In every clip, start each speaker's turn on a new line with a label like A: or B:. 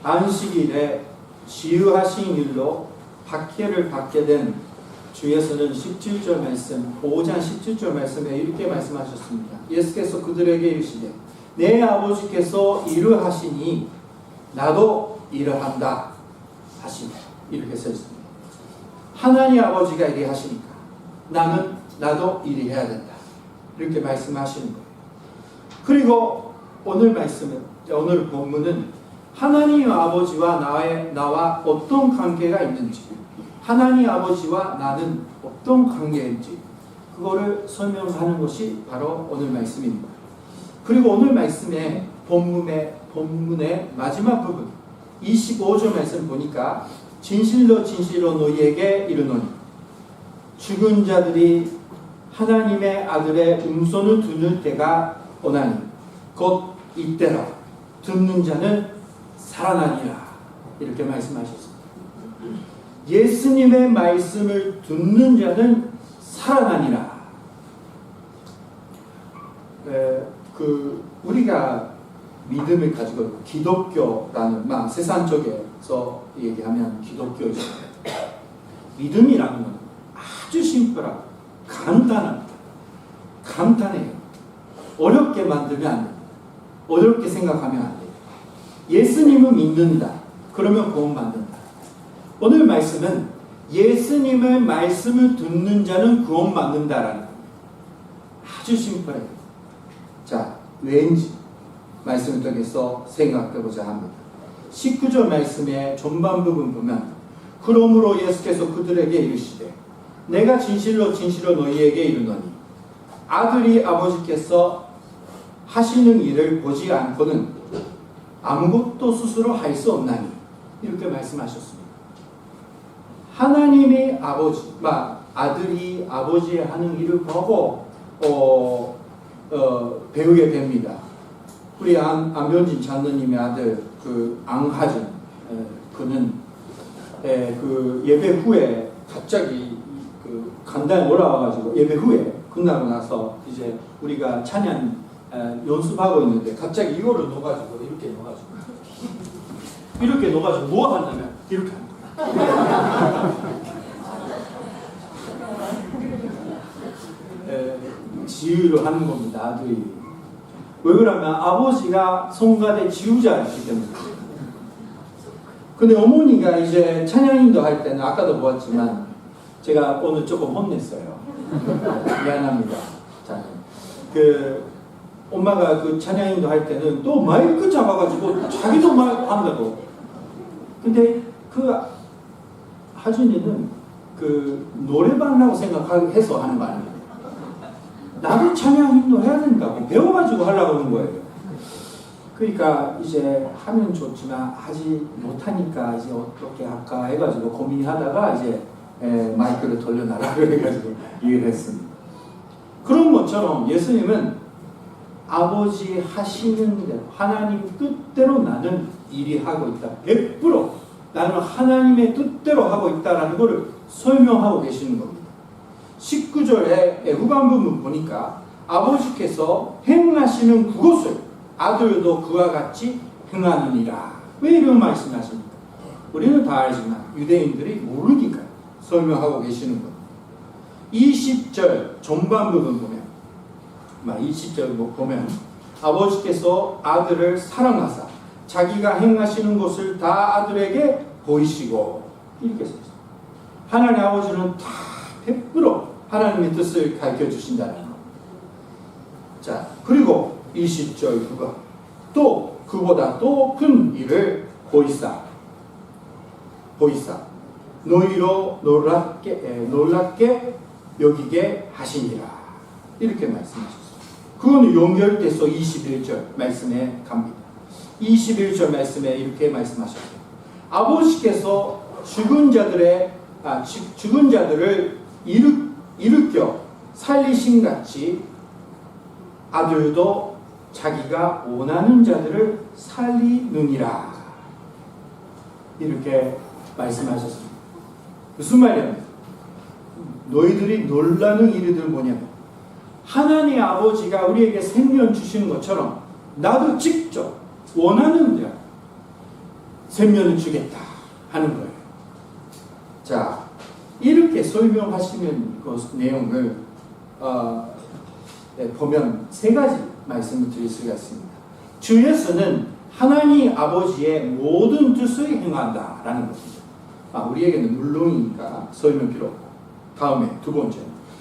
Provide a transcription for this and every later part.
A: 안식일에 지으하신 일로 박해를 받게 된 주에서는 17절 말씀, 5장 17절 말씀에 이렇게 말씀하셨습니다. 예수께서 그들에게 이르시되 내 아버지께서 일을 하시니 나도 일을 한다 하시네. 이렇게 써 있습니다. 하나님 아버지가 일을 하시니까 나도 일을 해야 된다. 이렇게 말씀하시는 거예요. 그리고 오늘 본문은 하나님 아버지와 나와 어떤 관계가 있는지, 하나님 아버지와 나는 어떤 관계인지 그거를 설명하는 것이 바로 오늘 말씀입니다. 그리고 오늘 말씀의 본문의 마지막 부분 25절 말씀 보니까 진실로 진실로 너희에게 이르노니 죽은 자들이 하나님의 아들의 음성을 듣는 때가 오나니 곧 이때라 듣는 자는 살아나니라. 이렇게 말씀하셨습니다. 예수님의 말씀을 듣는 자는 살아나니라. 우리가 믿음을 가지고 기독교라는 세상 쪽에서 얘기하면 기독교죠. 믿음이라는 건 아주 심플하고 간단해요. 어렵게 만들면 안 돼요. 어렵게 생각하면 안 돼요. 예수님을 믿는다. 그러면 구원받는다. 오늘 말씀은 예수님의 말씀을 듣는 자는 구원받는다라는 겁니다. 아주 심플해요. 자, 왜인지 말씀을 통해서 생각해보자 합니다. 19절 말씀의 전반 부분 보면 그러므로 예수께서 그들에게 이르시되 내가 진실로 진실로 너희에게 이르노니 아들이 아버지께서 하시는 일을 보지 않고는 아무것도 스스로 할 수 없나니 이렇게 말씀하셨습니다. 하나님의 아들이 아버지 하는 일을 보고 배우게 됩니다. 우리 안병진 장로님의 아들 앙하진 그는 예배 후에 갑자기 간단히 올라와가지고 예배 후에 끝나고 나서 이제 우리가 찬양 연습하고 있는데 갑자기 이거를 놓아가지고 이렇게 놓아가지고 뭐 한다면 이렇게 하는 거예요. 지휘를 하는 겁니다. 아들이. 왜 그러면 아버지가 성가대 지휘자이기 때문에. 근데 어머니가 이제 찬양인도 할 때는 아까도 보았지만 제가 오늘 조금 혼냈어요. 미안합니다. 자, 엄마가 찬양인도 할 때는 또 마이크 잡아가지고 자기도 막 한다고. 근데 하준이는 노래방이라고 생각해서 하는 거 아니에요. 나도 찬양인도 해야 된다고 배워가지고 하려고 하는 거예요. 그러니까 이제 하면 좋지만 하지 못하니까 이제 어떻게 할까 해가지고 고민하다가 이제 마이크를 돌려놔라 그래가지고 이해를 했습니다. 그런 것처럼 예수님은 아버지 하시는 대로 하나님 뜻대로 나는 일이 하고 있다. 100% 나는 하나님의 뜻대로 하고 있다라는 것을 설명하고 계시는 겁니다. 19절의 후반부분 보니까 아버지께서 행하시는 그것을 아들도 그와 같이 행하느니라. 왜 이런 말씀하십니까? 우리는 다 알지만 유대인들이 모르니까 설명하고 계시는 겁니다. 20절 전반 부분 보면 20절 보면 아버지께서 아들을 사랑하사 자기가 행하시는 것을 다 아들에게 보이시고 이렇게 써있어요. 하나님 아버지는 다 100% 하나님의 뜻을 가르쳐 주신다는 것. 자, 그리고 20절 또 그보다 또 큰 일을 보이사 너희로 놀랍게 여기게 하시니라. 이렇게 말씀하셨어요. 그거는 연결돼서 21절 말씀에 갑니다. 21절 말씀에 이렇게 말씀하셨어요. 아버지께서 죽은 자들을 일으켜 살리신 같이 아들도 자기가 원하는 자들을 살리느니라. 이렇게 말씀하셨습니다. 무슨 말이냐면 너희들이 놀라는 일들 뭐냐면 하나님 아버지가 우리에게 생명 주시는 것처럼 나도 직접 원하는 대로 샘면을 주겠다 하는 거예요. 자, 이렇게 설명하시는 그 내용을 보면 세 가지 말씀을 드릴 수가 있습니다. 주 예수는 하나님 아버지의 모든 뜻을 행한다라는 겁니다. 우리에게는 물론이니까 설명 필요 없고. 다음에 두 번째,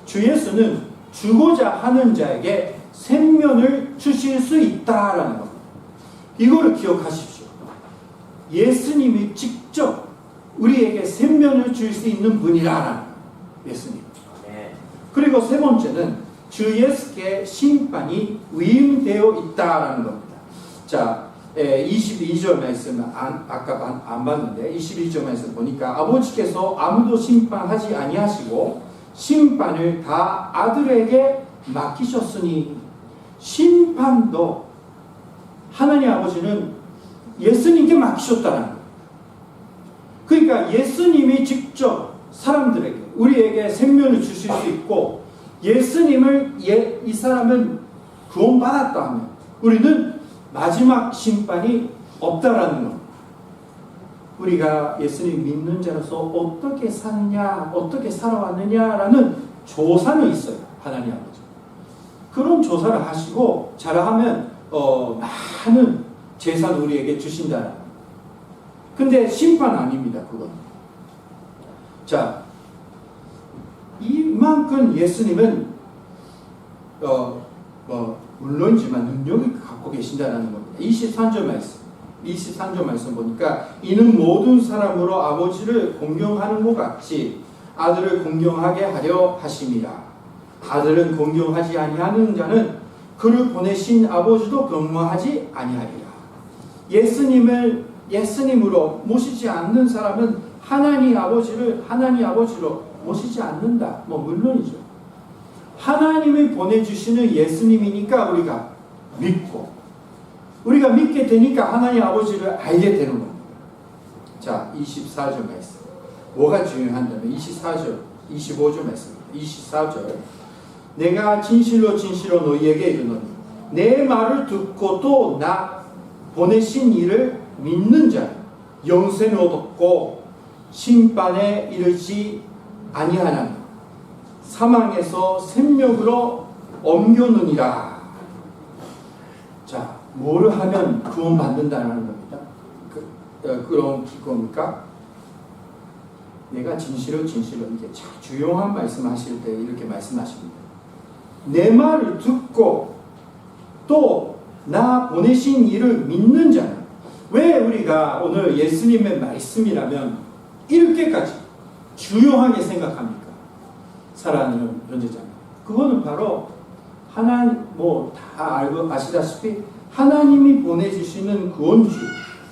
A: 주 예수는 주고자 하는 자에게 생명을 주실 수 있다라는 겁니다. 이거를 기억하십시오. 예수님이 직접 우리에게 생명을 줄 수 있는 분이라는 예수님. 그리고 세 번째는 주 예수께 심판이 위임되어 있다라는 겁니다. 자, 22절 말씀 아까 안 봤는데 22절 말씀 보니까 아버지께서 아무도 심판하지 아니하시고 심판을 다 아들에게 맡기셨으니, 심판도 하나님 아버지는 예수님께 맡기셨다는 거예요. 그러니까 예수님이 직접 사람들에게, 우리에게 생명을 주실 수 있고, 예수님을 이 사람은 구원받았다 하면 우리는 마지막 심판이 없다라는 겁니다. 우리가 예수님 믿는 자로서 어떻게 사느냐, 어떻게 살아왔느냐라는 조사는 있어요. 하나님 아버지. 그런 조사를 하시고 잘하면 많은 재산 우리에게 주신다는 겁니다. 근데 심판 아닙니다. 그건. 자, 이만큼 예수님은 물론이지만 능력을 갖고 계신다는 겁니다. 23절 말씀 보니까 이는 모든 사람으로 아버지를 공경하는 것 같이 아들을 공경하게 하려 하심이라. 아들은 공경하지 아니하는 자는 그를 보내신 아버지도 경외하지 아니하리라. 예수님으로 모시지 않는 사람은 하나님 아버지로 모시지 않는다. 물론이죠. 하나님이 보내주시는 예수님이니까 우리가 믿고, 우리가 믿게 되니까 하나님 아버지를 알게 되는 겁니다. 자, 24절 말씀. 뭐가 중요한다면 24절, 25절 말씀입니다. 24절. 내가 진실로 너희에게 이르노니 내 말을 듣고 또 나 보내신 이를 믿는 자 영생을 얻었고 심판에 이르지 아니하나니 사망에서 생명으로 옮겨느니라. 자, 뭐를 하면 구원받는다는 겁니다. 그런 겁니까? 내가 진실로 이게 주요한 말씀하실 때 이렇게 말씀하십니다. 내 말을 듣고 또 나 보내신 이를 믿는 자는, 왜 우리가 오늘 예수님의 말씀이라면 이렇게까지 주요하게 생각합니까? 사랑하는 존재자님, 그거는 바로 하나님, 다 알고 아시다시피 하나님이 보내주시는 구원주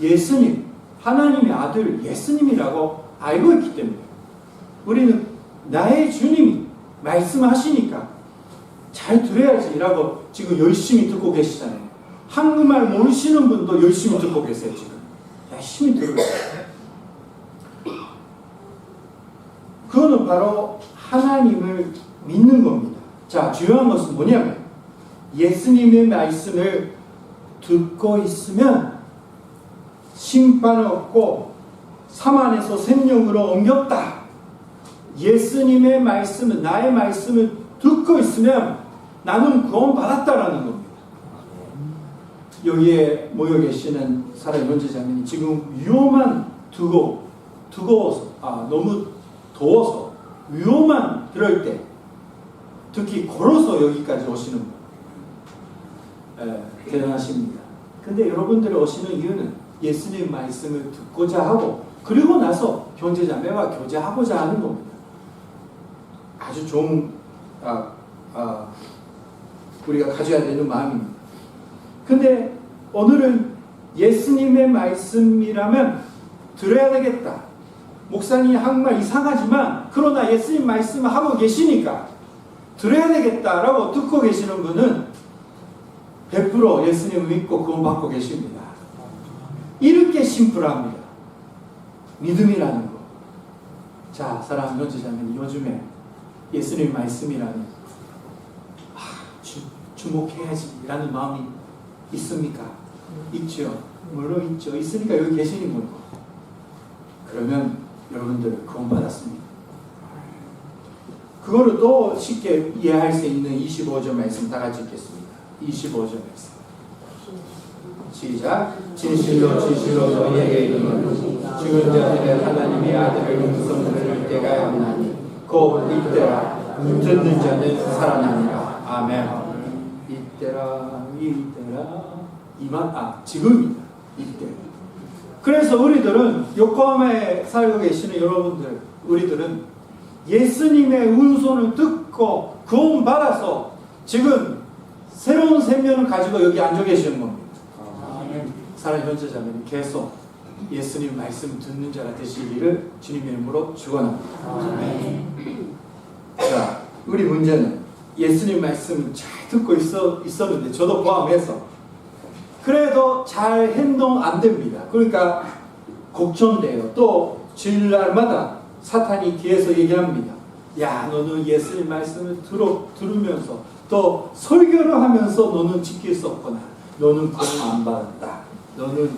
A: 예수님, 하나님의 아들 예수님이라고 알고 있기 때문에 우리는 나의 주님이 말씀하시니까 잘 들어야지라고 지금 열심히 듣고 계시잖아요. 한국말 모르시는 분도 열심히 듣고 계세요. 지금 열심히 들어요. 그거는 바로 하나님을 믿는 겁니다. 자, 중요한 것은 뭐냐면 예수님의 말씀을 듣고 있으면 심판을 얻고 삶 안에서 생명으로 옮겼다. 예수님의 말씀은, 나의 말씀을 듣고 있으면 나는 구원받았다라는 겁니다. 여기에 모여 계시는 사랑의 존재자매니 지금 위험한 뜨거워서 너무 더워서 위험한 그럴 때 특히 걸어서 여기까지 오시는 분 대단하십니다. 근데 여러분들이 오시는 이유는 예수님의 말씀을 듣고자 하고 그리고 나서 형제자매와 교제하고자 하는 겁니다. 아주 좋은 우리가 가져야 되는 마음입니다. 근데 오늘은 예수님의 말씀이라면 들어야 되겠다. 목사님 한말 이상하지만 그러나 예수님 말씀을 하고 계시니까 들어야 되겠다라고 듣고 계시는 분은 100% 예수님을 믿고 구원받고 계십니다. 이렇게 심플합니다. 믿음이라는 거. 자, 사랑하는 존재자매니 요즘에 예수님 말씀이라는 주목해야지라는 마음이 있습니까? 있죠. 물론 있죠. 있으니까 여기 계시는 거고. 그러면 여러분들 구원받았습니다. 그거를 또 쉽게 이해할 수 있는 25절 말씀 다 같이 읽겠습니다. 25절 말씀. 시작. 진실로 진실로 너희에게 이르노니 죽은 자들의 하나님의 아들을 음성 들을 때가 있나니 곧 이때라. 듣는 자는 살아나니라. 아멘. 이때라 지금이다. 이때. 그래서 우리들은 요코하마에 살고 계시는 여러분들, 우리들은 예수님의 운손을 듣고 구원받아서 지금 새로운 생명을 가지고 여기 앉아 계시는 겁니다. 사랑하는 형제자매님, 계속 예수님 말씀 듣는 자가 되시기를 주님의 이름으로 축원합니다. 자, 우리 문제는 예수님 말씀을 잘 듣고 있었는데 저도 포함해서 그래도 잘 행동 안 됩니다. 그러니까 걱정돼요. 또 주일날마다 사탄이 뒤에서 얘기합니다. 야, 너는 예수님 말씀을 들으면서 또 설교를 하면서 너는 지킬 수 없구나. 너는 구원 안 받았다. 너는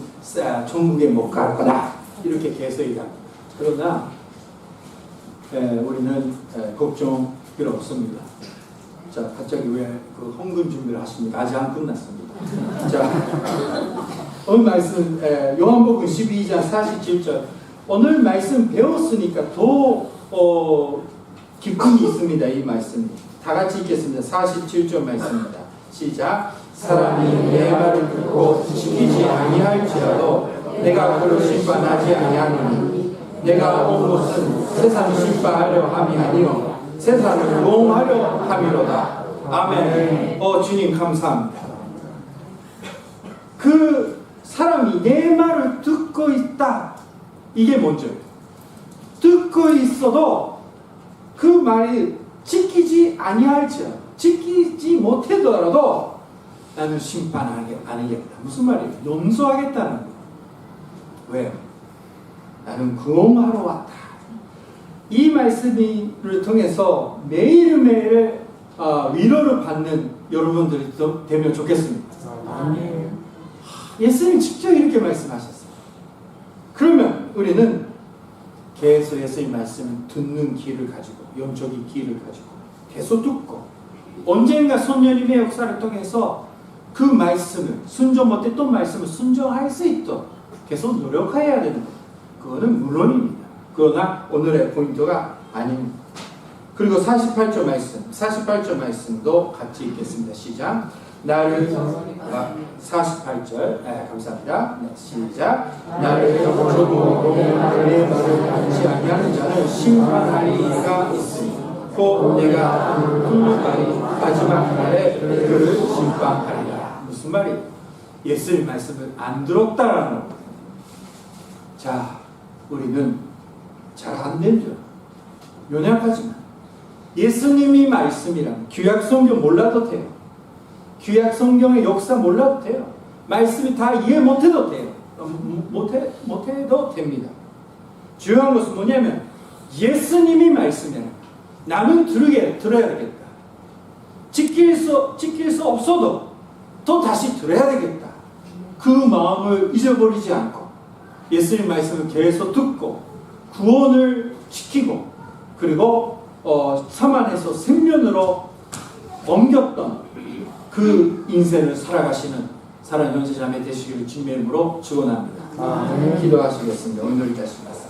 A: 천국에 못 갈 거다. 이렇게 계속 얘기합니다. 그러나 우리는 걱정 필요 없습니다. 자, 갑자기 왜 그 헌금 준비를 하십니까? 아직 안 끝났습니다. 자, 오늘 말씀 요한복음 12장 47절. 오늘 말씀 배웠으니까 더 기쁨이 있습니다. 이 말씀이. 다 같이 읽겠습니다. 47절 말씀입니다. 시작. 사람이 내 말을 듣고 지키지 아니할지라도 내가 그를 심판하지 아니하노니 내가 온 것은 세상을 심판하려 함이 아니요 세상을 구원하려 함이로다. 아멘. 주님 감사합니다. 그 사람이 내 말을 듣고 있다. 이게 먼저예요. 듣고 있어도 그 말이 지키지 아니할지라도 지키지 못하더라도 나는 심판하지 않으겠다. 무슨 말이에요? 용서하겠다는 거예요. 왜요? 나는 구원하러 왔다. 이 말씀을 통해서 매일매일 위로를 받는 여러분들이 되면 좋겠습니다. 아멘. 예수님 직접 이렇게 말씀하셨어요. 그러면 우리는 계속 예수님 말씀을 듣는 귀를 가지고, 영적인 귀를 가지고 계속 듣고 언젠가 성령님의 역사를 통해서 그 말씀을 순종 못했던 말씀을 순종할 수 있도록 계속 노력해야 되는 거예요. 그거는 물론입니다. 그러나 오늘의 포인트가 아닙니다. 그리고 48절 말씀도 같이 읽겠습니다. 시작. 나를 48절 감사합니다. 네, 시작. 나를 저주고 내 말을 듣지 아니하는 자는 심판하리가 있으니 곧 내가 마지막 날에 그를 심판하리라. 무슨 말이에요? 예수님 말씀을 안 들었다라는 겁니다. 자, 우리는 잘 안 되죠. 연약하지만 예수님이 말씀이란 구약 성경 몰라도 돼요. 구약 성경의 역사 몰라도 돼요. 말씀이 다 이해 못해도 돼요. 못해도 됩니다. 중요한 것은 뭐냐면 예수님이 말씀이란 나는 들어야 되겠다. 지킬 수 없어도 또 다시 들어야 되겠다. 그 마음을 잊어버리지 않고 예수님 말씀을 계속 듣고 구원을 지키고 그리고 사만에서 생명으로 옮겼던 그 인생을 살아가시는 사랑하는 형제자매 되시기를 주님의 이름으로 축원합니다. 기도하시겠습니다. 오늘 여기까지 말씀.